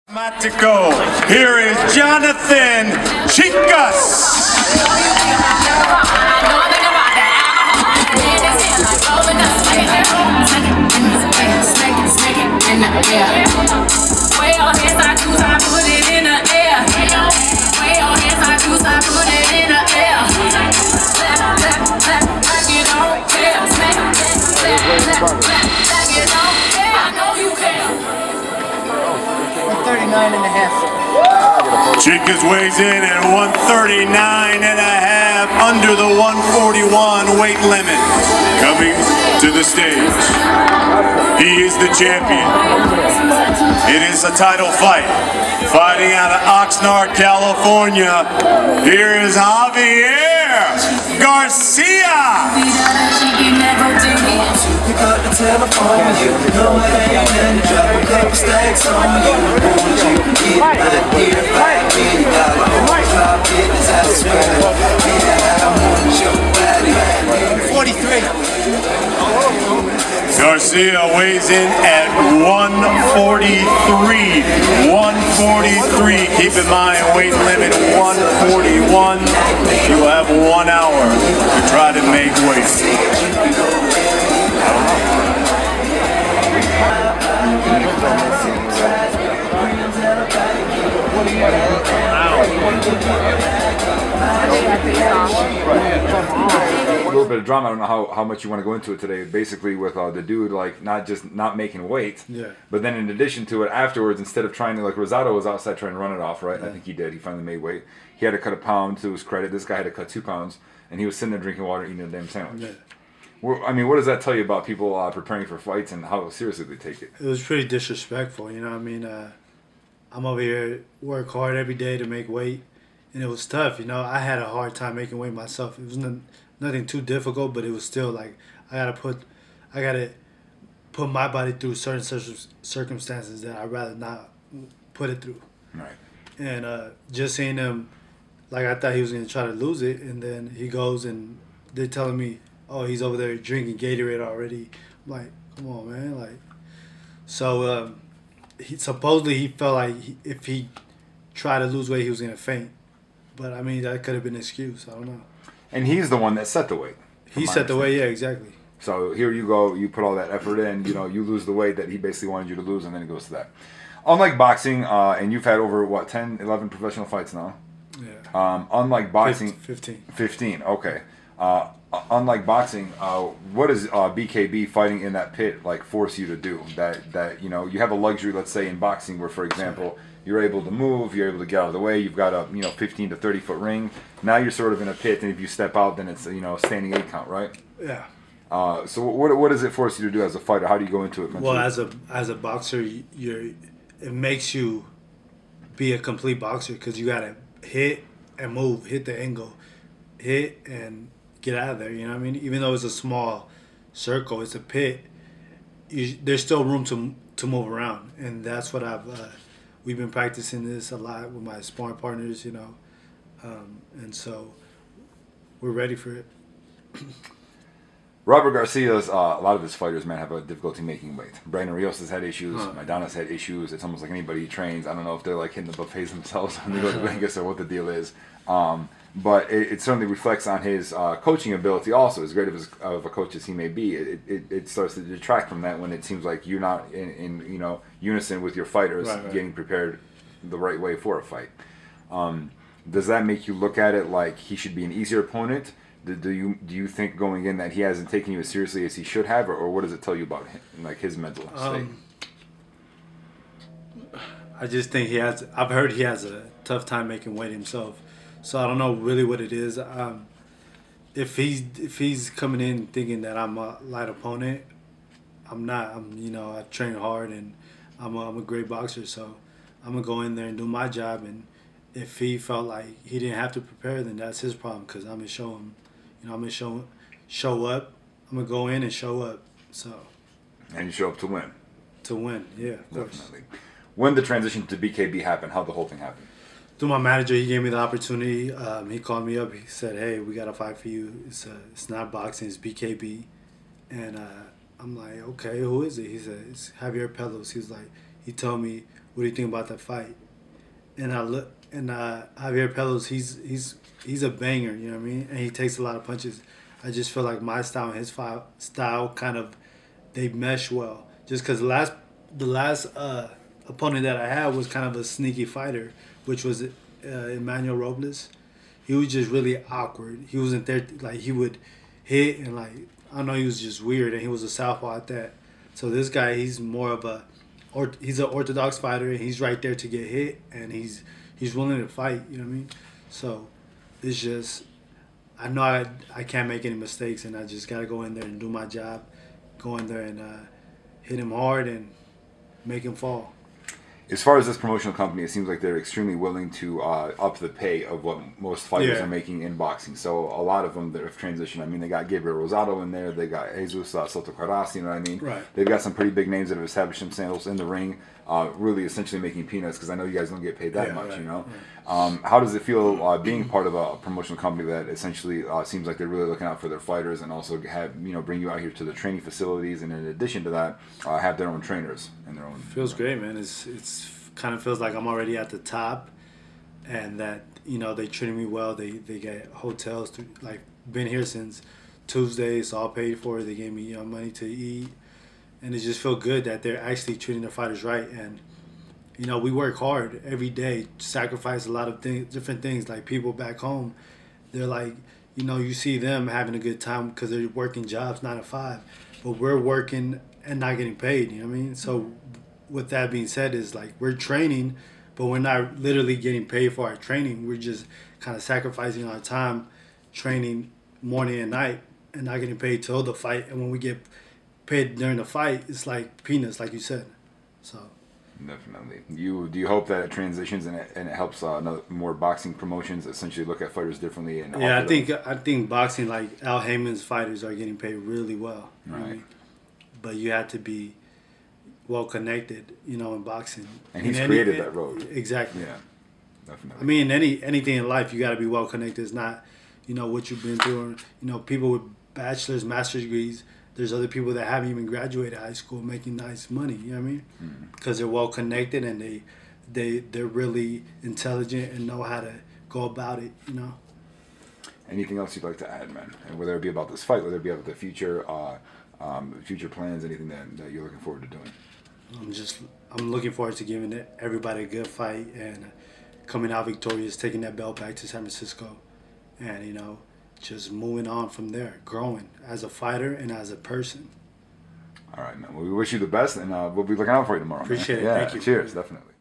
Charismatico, here is Jonathan Chicas. Chicas weighs in at 139 and a half, under the 141 weight limit. Coming to the stage, he is the champion. It is a title fight. Fighting out of Oxnard, California, here is Javier Garcia. Pick up the telephone, you know it ain't nothing, drop a couple stacks on you. Want you to get it, let it get it right. You got it, drop it, it's how it's spread. Yeah, I want your body. 43. Garcia weighs in at 143. 143. Keep in mind, weight limit 141. You'll have 1 hour to try to make weight. A little bit of drama. I don't know how much you want to go into it today. Basically, with the dude like not making weight, yeah. But then in addition to it, afterwards, instead of trying to Rosado was outside trying to run it off, right? Yeah. I think he did. He finally made weight. He had to cut a pound to his credit. This guy had to cut 2 pounds, and he was sitting there drinking water, eating a damn sandwich. Yeah. Well, I mean, what does that tell you about people preparing for fights and how seriously they take it? It was pretty disrespectful. You know what I mean? I'm over here, work hard every day to make weight, and it was tough. You know, I had a hard time making weight myself. It was nothing too difficult, but it was still like I gotta put my body through certain circumstances that I'd rather not put it through. Right. And just seeing him, like I thought he was gonna try to lose it, and then he goes and they're telling me, oh, he's over there drinking Gatorade already. I'm like, come on, man. Like, so he felt like if he tried to lose weight, he was gonna faint. But I mean, that could have been an excuse. I don't know. And he's the one that set the weight. He set the weight, yeah, exactly. So here you go, you put all that effort in, you know, you lose the weight that he basically wanted you to lose, and then it goes to that. Unlike boxing, and you've had over, what, 10, 11 professional fights now? Yeah. Unlike boxing... 15. 15, okay. Unlike boxing, what does BKB fighting in that pit, like, force you to do? That you know, you have a luxury, let's say, in boxing where, for example... You're able to move, you're able to get out of the way, you've got a 15 to 30 foot ring. Now you're sort of in a pit, and if you step out, then it's a standing 8 count, right? Yeah. So what does it force you to do as a fighter? How do you go into it mentally? Well, as a boxer, it makes you be a complete boxer because you gotta hit and move, hit the angle, hit and get out of there. You know what I mean? Even though it's a small circle, it's a pit. There's still room to move around, and that's what we've been practicing this a lot with my sparring partners, you know, and so we're ready for it. Robert Garcia's, a lot of his fighters, man, have a difficulty making weight. Brandon Rios has had issues. Maidana's had issues. It's almost like anybody he trains. I don't know if they're like hitting the buffets themselves when they go to Vegas or what the deal is. But it certainly reflects on his coaching ability also. As great of a coach as he may be, it starts to detract from that when it seems like you're not in unison with your fighters getting prepared the right way for a fight. Does that make you look at it like he should be an easier opponent? Do you think going in that he hasn't taken you as seriously as he should have, or what does it tell you about him, like his mental state? I just think I've heard he has a tough time making weight himself. So I don't know really what it is. If he's coming in thinking that I'm a light opponent, I'm not. I train hard and I'm a great boxer. So I'm gonna go in there and do my job. And if he felt like he didn't have to prepare, then that's his problem. Because I'm gonna show him. I'm gonna show up. I'm gonna go in and show up. So. And you show up to win. To win, yeah, of course. Definitely. When the transition to BKB happened, how'd the whole thing happen? Through my manager, he gave me the opportunity. He called me up. He said, "Hey, we got a fight for you. It's not boxing. It's BKB." And I'm like, "Okay, who is it?" He said, "It's Javier Pellos." He told me what do you think about that fight? And I look, and Javier Pelos, he's a banger, you know what I mean? And he takes a lot of punches. I just feel like my style and his style kind of, they mesh well. Just because the last opponent that I had was kind of a sneaky fighter, which was Emmanuel Robles. He was just really awkward. He wasn't there, like, he would hit and, like, I don't know, he was just weird, and he was a southpaw at that. So this guy, he's more of he's an orthodox fighter, and he's right there to get hit, and he's willing to fight, you know what I mean? So it's just, I know I can't make any mistakes, and I just got to go in there and do my job, go in there and hit him hard and make him fall. As far as this promotional company, it seems like they're extremely willing to up the pay of what most fighters are making in boxing. So a lot of them that have transitioned, I mean, they got Gabriel Rosado in there, they got Jesus Soto Carras, you know what I mean? Right. They've got some pretty big names that have established themselves in the ring, really essentially making peanuts, because I know you guys don't get paid that much, you know? Right. How does it feel being part of a promotional company that essentially seems like they're really looking out for their fighters, and also have, you know, bring you out here to the training facilities, and in addition to that, have their own trainers and their own... Feels great, man. It's kind of feels like I'm already at the top, and that, you know, they treated me well. They get hotels to, like, been here since Tuesday. It's all paid for. They gave me, you know, money to eat, and it just felt good that they're actually treating their fighters right. And, you know, we work hard every day, sacrifice a lot of things, different things. Like, people back home, they're like, you know, you see them having a good time because they're working jobs 9 to 5, but we're working and not getting paid, you know what I mean? So with that being said, is like, we're training, but we're not literally getting paid for our training. We're just kind of sacrificing our time training morning and night and not getting paid till the fight. And when we get paid during the fight, it's like peanuts, like you said. So definitely. Do you hope that it transitions and it helps more boxing promotions essentially look at fighters differently? And yeah, I think boxing, like Al Heyman's fighters, are getting paid really well. You know what I mean? But you have to be well connected, you know, in boxing. And he's created that road. Exactly. Yeah, definitely. I mean, anything in life, you got to be well connected. It's not, you know, what you've been through. Or, you know, people with bachelor's, master's degrees, there's other people that haven't even graduated high school making nice money, you know what I mean? Because they're well connected, and they're really intelligent and know how to go about it, you know? Anything else you'd like to add, man? And whether it be about this fight, whether it be about the future, future plans, anything that you're looking forward to doing? I'm looking forward to giving everybody a good fight and coming out victorious, taking that belt back to San Francisco, and, you know, just moving on from there, growing as a fighter and as a person. All right, man. Well, we wish you the best, and we'll be looking out for you tomorrow. Appreciate man. it. Yeah, Thank you. Cheers, definitely.